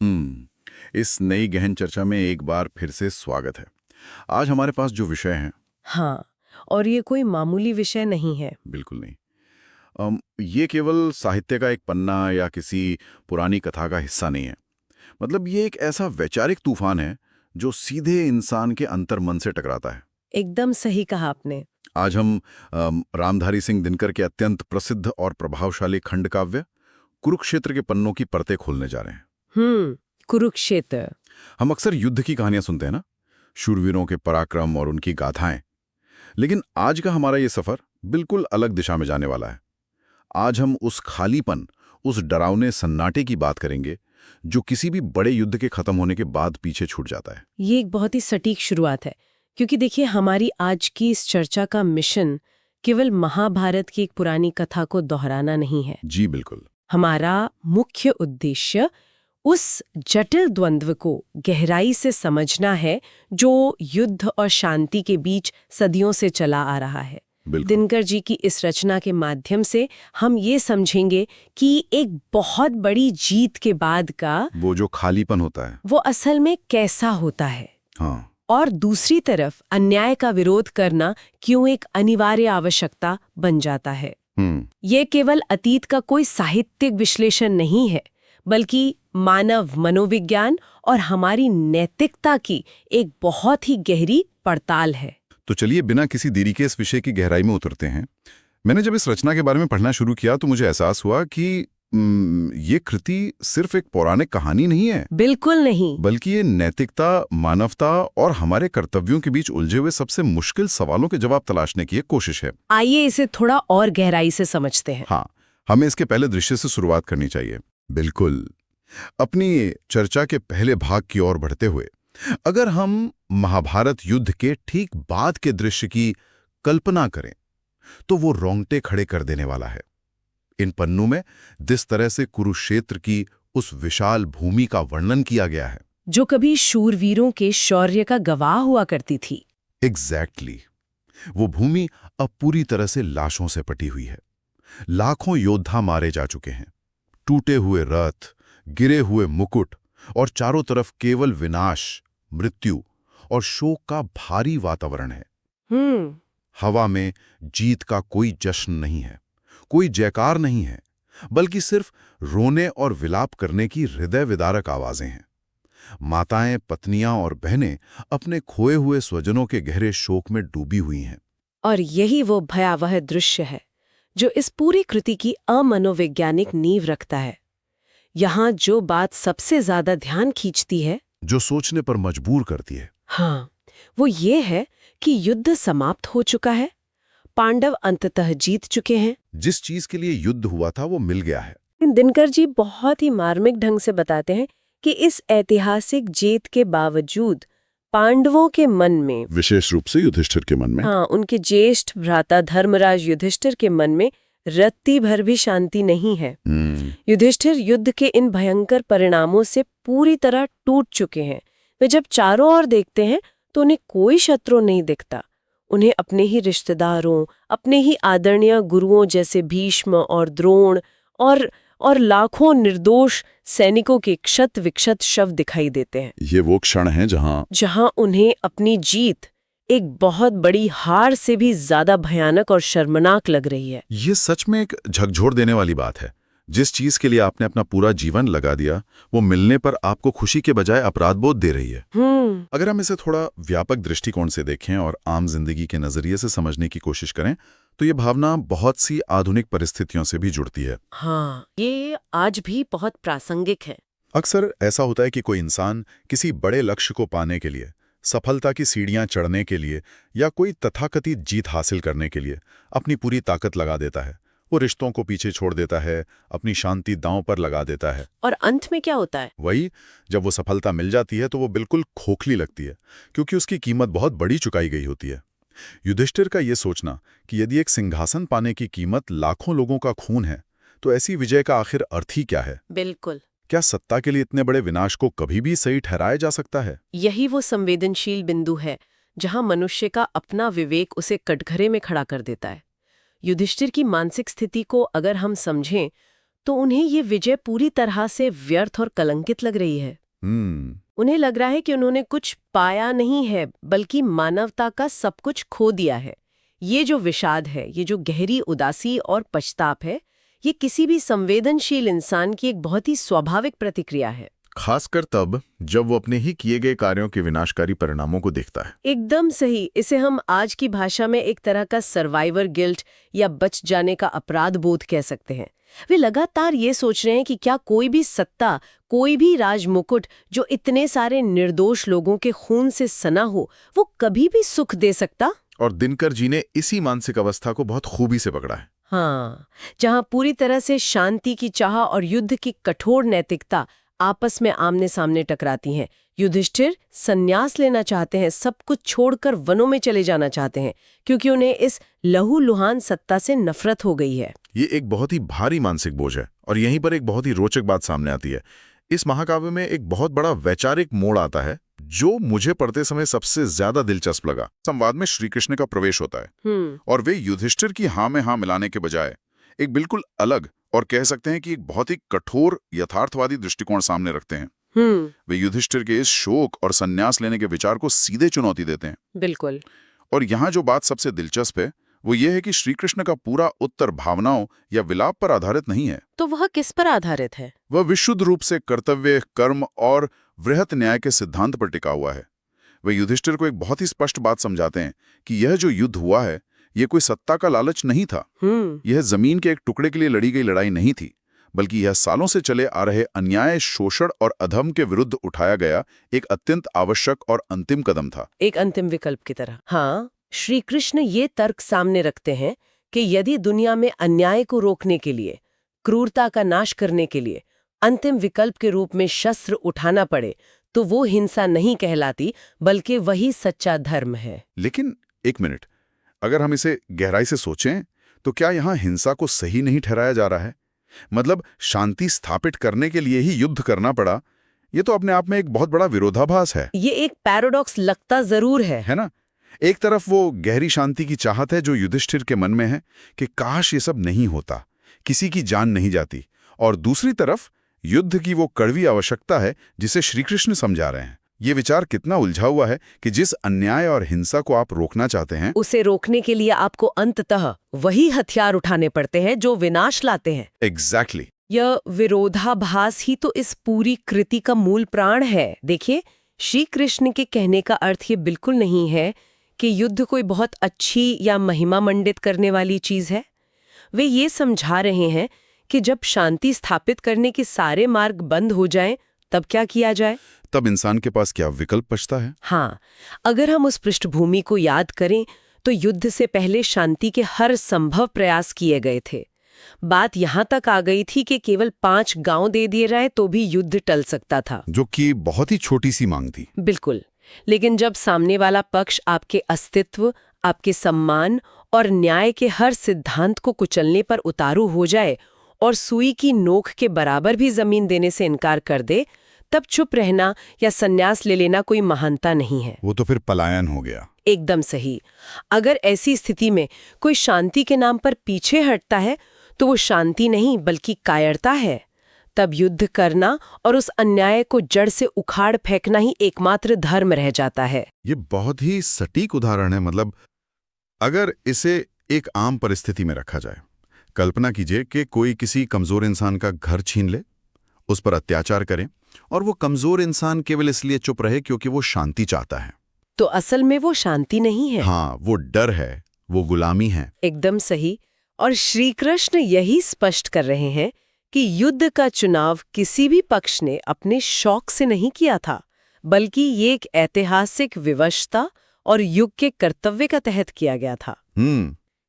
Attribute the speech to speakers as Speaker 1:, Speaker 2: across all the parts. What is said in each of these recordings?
Speaker 1: इस नई गहन चर्चा में एक बार फिर से स्वागत है। आज हमारे पास जो विषय है।
Speaker 2: हाँ, और ये कोई मामूली विषय नहीं है।
Speaker 1: बिल्कुल नहीं। ये केवल साहित्य का एक पन्ना या किसी पुरानी कथा का हिस्सा नहीं है। मतलब ये एक ऐसा वैचारिक तूफान है जो सीधे इंसान के अंतर्मन से टकराता है।
Speaker 2: एकदम सही कहा आपने।
Speaker 1: आज हम रामधारी सिंह दिनकर के अत्यंत प्रसिद्ध और प्रभावशाली खंड काव्य कुरुक्षेत्र के पन्नों की परतें खोलने जा रहे हैं।
Speaker 2: कुरुक्षेत्र।
Speaker 1: हम अक्सर युद्ध की कहानियां सुनते हैं ना, शूरवीरों के पराक्रम और उनकी गाथाएं। लेकिन आज का हमारा ये सफर बिल्कुल अलग दिशा में जाने वाला है। आज हम उस खालीपन, उस डरावने सन्नाटे की बात करेंगे जो किसी भी बड़े युद्ध के खत्म होने के बाद पीछे छूट जाता है।
Speaker 2: ये एक बहुत ही सटीक शुरुआत है, क्योंकि देखिए हमारी आज की इस चर्चा का मिशन केवल महाभारत की एक पुरानी कथा को दोहराना नहीं है।
Speaker 1: जी बिल्कुल।
Speaker 2: हमारा मुख्य उद्देश्य उस जटिल द्वंद्व को गहराई से समझना है जो युद्ध और शांति के बीच सदियों से चला आ रहा है। दिनकर जी की इस रचना के माध्यम से हम ये समझेंगे कि एक बहुत बड़ी जीत के बाद का
Speaker 1: वो जो खालीपन होता है
Speaker 2: वो असल में कैसा होता है।
Speaker 1: हाँ।
Speaker 2: और दूसरी तरफ अन्याय का विरोध करना क्यों एक अनिवार्य आवश्यकता बन जाता है। ये केवल अतीत का कोई साहित्यिक विश्लेषण नहीं है, बल्कि मानव मनोविज्ञान और हमारी नैतिकता की एक बहुत ही गहरी पड़ताल है।
Speaker 1: तो चलिए बिना किसी देरी के इस विषय की गहराई में उतरते हैं। मैंने जब इस रचना के बारे में पढ़ना शुरू किया तो मुझे एहसास हुआ कि ये कृति सिर्फ एक पौराणिक कहानी नहीं है।
Speaker 2: बिल्कुल नहीं।
Speaker 1: बल्कि ये नैतिकता, मानवता और हमारे कर्तव्यों के बीच उलझे हुए सबसे मुश्किल सवालों के जवाब तलाशने की एक कोशिश है।
Speaker 2: आइए इसे थोड़ा और गहराई से समझते हैं।
Speaker 1: हाँ, हमें इसके पहले दृश्य से शुरुआत करनी चाहिए। बिल्कुल। अपनी चर्चा के पहले भाग की ओर बढ़ते हुए अगर हम महाभारत युद्ध के ठीक बाद के दृश्य की कल्पना करें तो वो रोंगटे खड़े कर देने वाला है। इन पन्नों में जिस तरह से कुरुक्षेत्र की उस विशाल भूमि का वर्णन किया गया है,
Speaker 2: जो कभी शूरवीरों के शौर्य का गवाह हुआ करती थी।
Speaker 1: एग्जैक्टली। वो भूमि अब पूरी तरह से लाशों से पटी हुई है। लाखों योद्धा मारे जा चुके हैं, टूटे हुए रथ, गिरे हुए मुकुट और चारों तरफ केवल विनाश, मृत्यु और शोक का भारी वातावरण है। हवा में जीत का कोई जश्न नहीं है, कोई जयकार नहीं है, बल्कि सिर्फ रोने और विलाप करने की हृदय विदारक आवाजें हैं। माताएं, पत्नियां और बहनें अपने खोए हुए स्वजनों के गहरे शोक में डूबी हुई हैं।
Speaker 2: और यही वो भयावह दृश्य है जो इस पूरी कृति की अमनोवैज्ञानिक नींव रखता है। यहाँ जो बात सबसे ज्यादा ध्यान खींचती है,
Speaker 1: जो सोचने पर मजबूर करती है,
Speaker 2: हाँ, वो ये है कि युद्ध समाप्त हो चुका है, पांडव अंततः जीत चुके हैं।
Speaker 1: जिस चीज के लिए युद्ध हुआ था वो मिल गया है।
Speaker 2: दिनकर जी बहुत ही मार्मिक ढंग से बताते हैं कि इस ऐतिहासिक जीत के बावजूद पांडवों के मन में,
Speaker 1: विशेष रूप से युधिष्ठिर के मन में,
Speaker 2: हाँ, उनके ज्येष्ठ भ्राता धर्मराज युधिष्ठिर के मन में रत्ती भर भी शांति नहीं है। युधिष्ठिर युद्ध के इन भयंकर परिणामों से पूरी तरह टूट चुके हैं। वे जब चारों ओर देखते हैं तो उन्हें कोई शत्रु नहीं दिखता। उन्हें अपने ही रिश्तेदारों, अपने ही आदरणीय गुरुओं जैसे भीष्म और द्रोण और लाखों निर्दोष सैनिकों के क्षत विक्षत शव दिखाई देते हैं।
Speaker 1: ये वो क्षण है जहां
Speaker 2: उन्हें अपनी जीत एक बहुत बड़ी हार से भी ज्यादा भयानक और शर्मनाक लग रही है।
Speaker 1: ये सच में एक झकझोर देने वाली बात है। जिस चीज के लिए आपने अपना पूरा जीवन लगा दिया, वो मिलने पर आपको खुशी के बजाय अपराध बोध दे रही है। अगर हम इसे थोड़ा व्यापक दृष्टिकोण से देखें और आम जिंदगी के नजरिए से समझने की कोशिश करें तो ये भावना बहुत सी आधुनिक परिस्थितियों से भी जुड़ती है।
Speaker 2: हाँ, ये आज भी बहुत प्रासंगिक है।
Speaker 1: अक्सर ऐसा होता है कि कोई इंसान किसी बड़े लक्ष्य को पाने के लिए, सफलता की सीढ़ियां चढ़ने के लिए या कोई तथाकथित जीत हासिल करने के लिए अपनी पूरी ताकत लगा देता है। वो रिश्तों को पीछे छोड़ देता है, अपनी शांति दांव पर लगा देता है।
Speaker 2: और अंत में क्या होता है?
Speaker 1: वही, जब वो सफलता मिल जाती है तो वो बिल्कुल खोखली लगती है, क्योंकि उसकी कीमत बहुत बड़ी चुकाई गई होती है। युधिष्ठिर का ये सोचना कि यदि एक सिंहासन पाने की कीमत लाखों लोगों का खून है तो ऐसी विजय का आखिर अर्थ ही क्या है?
Speaker 2: बिल्कुल।
Speaker 1: क्या सत्ता के लिए इतने बड़े विनाश को कभी भी सही ठहराया जा सकता है?
Speaker 2: यही वो संवेदनशील बिंदु है जहां मनुष्य का अपना विवेक उसे कटघरे में खड़ा कर देता है। युधिष्ठिर की मानसिक स्थिति को अगर हम समझें तो उन्हें ये विजय पूरी तरह से व्यर्थ और कलंकित लग रही है। उन्हें लग रहा है कि उन्होंने कुछ पाया नहीं है, बल्कि मानवता का सब कुछ खो दिया है। ये जो विषाद है, ये जो गहरी उदासी और पछताप है, ये किसी भी संवेदनशील इंसान की एक बहुत ही स्वाभाविक प्रतिक्रिया है।
Speaker 3: खासकर तब जब वो अपने ही किए गए कार्यों के विनाशकारी परिणामों को देखता है।
Speaker 2: एकदम सही। इसे हम आज की भाषा में एक तरह का सर्वाइवर गिल्ट या बच जाने का अपराध बोध कह सकते हैं। वे लगातार ये सोच रहे हैं कि क्या कोई भी सत्ता, कोई भी राजमुकुट जो इतने सारे निर्दोष लोगों के खून से सना हो, वो कभी भी सुख दे सकता।
Speaker 3: और दिनकर जी ने इसी मानसिक अवस्था को बहुत खूबी से पकड़ा है।
Speaker 2: हाँ, जहां पूरी तरह से शांति की चाह और युद्ध की कठोर नैतिकता आपस में आमने सामने टकराती हैं। युधिष्ठिर संन्यास लेना चाहते हैं, सब कुछ छोड़कर वनों में चले जाना चाहते हैं, क्योंकि उन्हें इस लहूलुहान सत्ता से नफरत हो गई है।
Speaker 3: ये एक बहुत ही भारी मानसिक बोझ है। और यहीं पर एक बहुत ही रोचक बात सामने आती है। इस महाकाव्य में एक बहुत बड़ा वैचारिक मोड़ आता है, जो मुझे पढ़ते समय सबसे ज्यादा दिलचस्प लगा। संवाद में श्री कृष्ण का प्रवेश होता है और वे युधिष्ठिर की हाँ में हाँ मिलाने के बजाय एक बिल्कुल अलग और कह सकते हैं कि एक बहुत ही कठोर यथार्थवादी दृष्टिकोण सामने रखते हैं। वे युधिष्ठिर के इस शोक और संन्यास लेने के विचार को सीधे चुनौती देते हैं।
Speaker 2: बिल्कुल।
Speaker 3: और यहाँ जो बात सबसे दिलचस्प है वो ये है कि श्री कृष्ण का पूरा उत्तर भावनाओं या विलाप पर आधारित नहीं है।
Speaker 2: तो वह किस पर आधारित है?
Speaker 3: वह विशुद्ध रूप से कर्तव्य, कर्म और वृहत न्याय के सिद्धांत पर टिका हुआ है। वे युधिष्ठिर को एक बहुत ही स्पष्ट बात समझाते हैं कि यह जो युद्ध हुआ है, यह कोई सत्ता का लालच नहीं था। यह जमीन के एक टुकड़े के लिए लड़ी गई लड़ाई नहीं थी, बल्कि यह सालों से चले आ रहे अन्याय, शोषण और अधर्म के विरुद्ध उठाया गया एक अत्यंत आवश्यक और अंतिम कदम था।
Speaker 2: एक अंतिम विकल्प की तरह। हाँ, श्री कृष्ण ये तर्क सामने रखते हैं कि यदि दुनिया में अन्याय को रोकने के लिए, क्रूरता का नाश करने के लिए अंतिम विकल्प के रूप में शस्त्र उठाना पड़े, तो वो हिंसा नहीं कहलाती, बल्कि वही सच्चा धर्म है।
Speaker 3: लेकिन एक मिनट, अगर हम इसे गहराई से सोचें तो क्या यहाँ हिंसा को सही नहीं ठहराया जा रहा है? मतलब शांति स्थापित करने के लिए ही युद्ध करना पड़ा, ये तो अपने आप में एक बहुत बड़ा विरोधाभास है।
Speaker 2: ये एक पैराडॉक्स लगता जरूर है
Speaker 3: ना? एक तरफ वो गहरी शांति की चाहत है जो युधिष्ठिर के मन में है कि काश ये सब नहीं होता, किसी की जान नहीं जाती, और दूसरी तरफ युद्ध की वो कड़वी आवश्यकता है जिसे श्री कृष्ण समझा रहे हैं। ये विचार कितना उलझा हुआ है कि जिस अन्याय और हिंसा को आप रोकना चाहते हैं,
Speaker 2: उसे रोकने के लिए आपको अंततः वही हथियार उठाने पड़ते हैं जो विनाश लाते हैं।
Speaker 3: एग्जैक्टली।
Speaker 2: यह विरोधाभास ही तो इस पूरी कृति का मूल प्राण है। देखिए, श्री कृष्ण के कहने का अर्थ ये बिल्कुल नहीं है कि युद्ध कोई बहुत अच्छी या महिमा मंडित करने वाली चीज है। वे ये समझा रहे हैं कि जब शांति स्थापित करने के सारे मार्ग बंद हो जाएं, तब क्या किया जाए?
Speaker 3: तब इंसान के पास क्या विकल्प बचता है?
Speaker 2: हाँ, अगर हम उस पृष्ठभूमि को याद करें तो युद्ध से पहले शांति के हर संभव प्रयास किए गए थे। बात यहाँ तक आ गई थी कि केवल 5 गांव दे दिए जाए तो भी युद्ध टल सकता था,
Speaker 3: जो कि बहुत ही छोटी सी मांग थी।
Speaker 2: बिल्कुल। लेकिन जब सामने वाला पक्ष आपके अस्तित्व, आपके सम्मान और न्याय के हर सिद्धांत को कुचलने पर उतारू हो जाए और सुई की नोक के बराबर भी जमीन देने से इनकार कर दे, तब चुप रहना या संन्यास ले लेना कोई महानता नहीं है।
Speaker 3: वो तो फिर पलायन हो गया।
Speaker 2: एकदम सही। अगर ऐसी स्थिति में कोई शांति के नाम पर पीछे हटता है तो वो शांति नहीं बल्कि कायरता है। तब युद्ध करना और उस अन्याय को जड़ से उखाड़ फेंकना ही एकमात्र धर्म रह जाता है।
Speaker 3: ये बहुत ही सटीक उदाहरण है। मतलब अगर इसे एक आम परिस्थिति में रखा जाए, कल्पना कीजिए कि कोई किसी कमजोर इंसान का घर छीन ले, उस पर अत्याचार करे, और वो कमजोर इंसान केवल इसलिए चुप रहे क्योंकि वो शांति चाहता है।
Speaker 2: तो असल में वो शांति नहीं है।
Speaker 3: हाँ, वो डर है, वो गुलामी है।
Speaker 2: एकदम सही। और श्री कृष्ण यही स्पष्ट कर रहे हैं कि युद्ध का चुनाव किसी भी पक्ष ने अपने शौक से नहीं किया था, बल्कि ये एक ऐतिहासिक विवशता और युग के कर्तव्य का तहत किया गया था।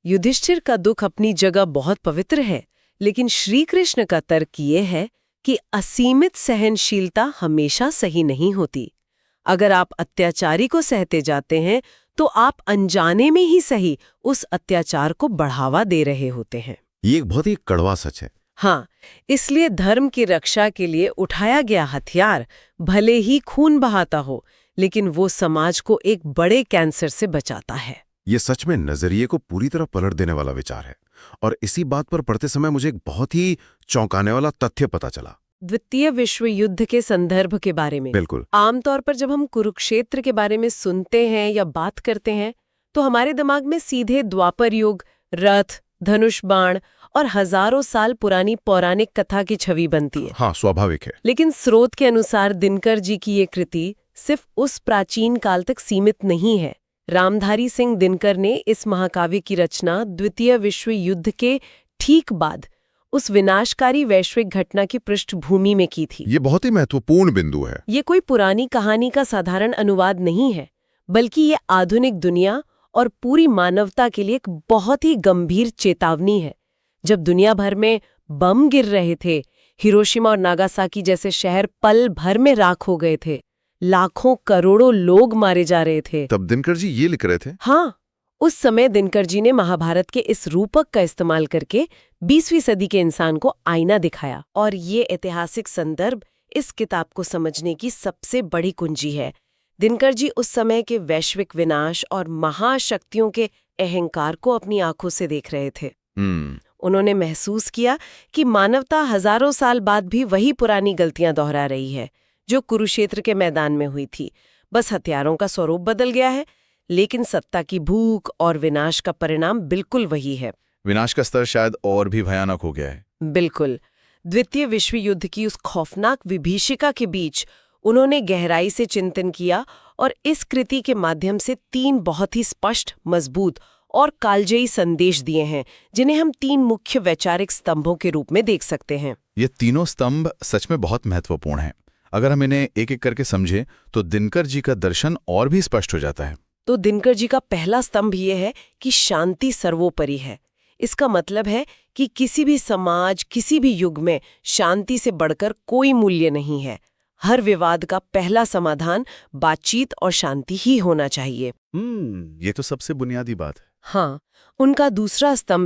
Speaker 2: युधिष्ठिर का दुख अपनी जगह बहुत पवित्र है, लेकिन श्री कृष्ण का तर्क ये है कि असीमित सहनशीलता हमेशा सही नहीं होती। अगर आप अत्याचारी को सहते जाते हैं तो आप अनजाने में ही सही उस अत्याचार को बढ़ावा दे रहे होते हैं।
Speaker 3: ये एक बहुत ही कड़वा सच है।
Speaker 2: हाँ, इसलिए धर्म की रक्षा के लिए उठाया गया हथियार भले ही खून बहाता हो, लेकिन वो समाज को एक बड़े कैंसर से बचाता है।
Speaker 1: ये सच में नजरिए को पूरी तरह पलट देने वाला विचार है। और इसी बात पर पढ़ते समय मुझे एक बहुत ही चौंकाने वाला तथ्य पता चला।
Speaker 2: द्वितीय विश्व युद्ध के संदर्भ के बारे में
Speaker 1: बिल्कुल।
Speaker 2: आमतौर पर जब हम कुरुक्षेत्र के बारे में सुनते हैं या बात करते हैं तो हमारे दिमाग में सीधे द्वापर युग, रथ, धनुष बाण और हजारों साल पुरानी पौराणिक कथा की छवि बनती है।
Speaker 1: हाँ, स्वाभाविक है।
Speaker 2: लेकिन स्रोत के अनुसार दिनकर जी की ये कृति सिर्फ उस प्राचीन काल तक सीमित नहीं है। रामधारी सिंह दिनकर ने इस महाकाव्य की रचना द्वितीय विश्व युद्ध के ठीक बाद उस विनाशकारी वैश्विक घटना की पृष्ठभूमि में की थी।
Speaker 3: ये बहुत ही महत्वपूर्ण बिंदु है।
Speaker 2: ये कोई पुरानी कहानी का साधारण अनुवाद नहीं है, बल्कि ये आधुनिक दुनिया और पूरी मानवता के लिए एक बहुत ही गंभीर चेतावनी है। जब दुनिया भर में बम गिर रहे थे, हिरोशिमा और नागासाकी जैसे शहर पल भर में राख हो गए थे, लाखों करोड़ों लोग मारे जा रहे थे,
Speaker 3: तब दिनकर जी ये लिख रहे थे।
Speaker 2: हाँ, उस समय दिनकर जी ने महाभारत के इस रूपक का इस्तेमाल करके 20वीं सदी के इंसान को आईना दिखाया। और ये ऐतिहासिक संदर्भ इस किताब को समझने की सबसे बड़ी कुंजी है। दिनकर जी उस समय के वैश्विक विनाश और महाशक्तियों के अहंकार को अपनी आंखों से देख रहे थे। उन्होंने महसूस किया कि मानवता हजारों साल बाद भी वही पुरानी गलतियां दोहरा रही है जो कुरुक्षेत्र के मैदान में हुई थी। बस हथियारों का स्वरूप बदल गया है, लेकिन सत्ता की भूख और विनाश का परिणाम बिल्कुल वही है।
Speaker 3: विनाश का स्तर शायद और भी भयानक हो गया है।
Speaker 2: बिल्कुल। द्वितीय विश्व युद्ध की उस खौफनाक विभीषिका के बीच उन्होंने गहराई से चिंतन किया और इस कृति के माध्यम से 3 बहुत ही स्पष्ट, मजबूत और कालजयी संदेश दिए हैं, जिन्हें हम 3 मुख्य वैचारिक स्तंभों के रूप में देख सकते हैं।
Speaker 3: ये तीनों स्तंभ सच में बहुत महत्वपूर्ण हैं। अगर हम इन्हें एक एक करके समझें तो दिनकर जी का दर्शन और भी स्पष्ट हो जाता है।
Speaker 2: तो दिनकर जी का पहला स्तंभ ये है कि शांति सर्वोपरि है। इसका मतलब है कि किसी भी समाज, किसी भी युग में शांति से बढ़कर कोई मूल्य नहीं है। हर विवाद का पहला समाधान बातचीत और शांति ही होना चाहिए।
Speaker 3: ये तो सबसे बुनियादी बात है।
Speaker 2: हाँ, उनका दूसरा स्तंभ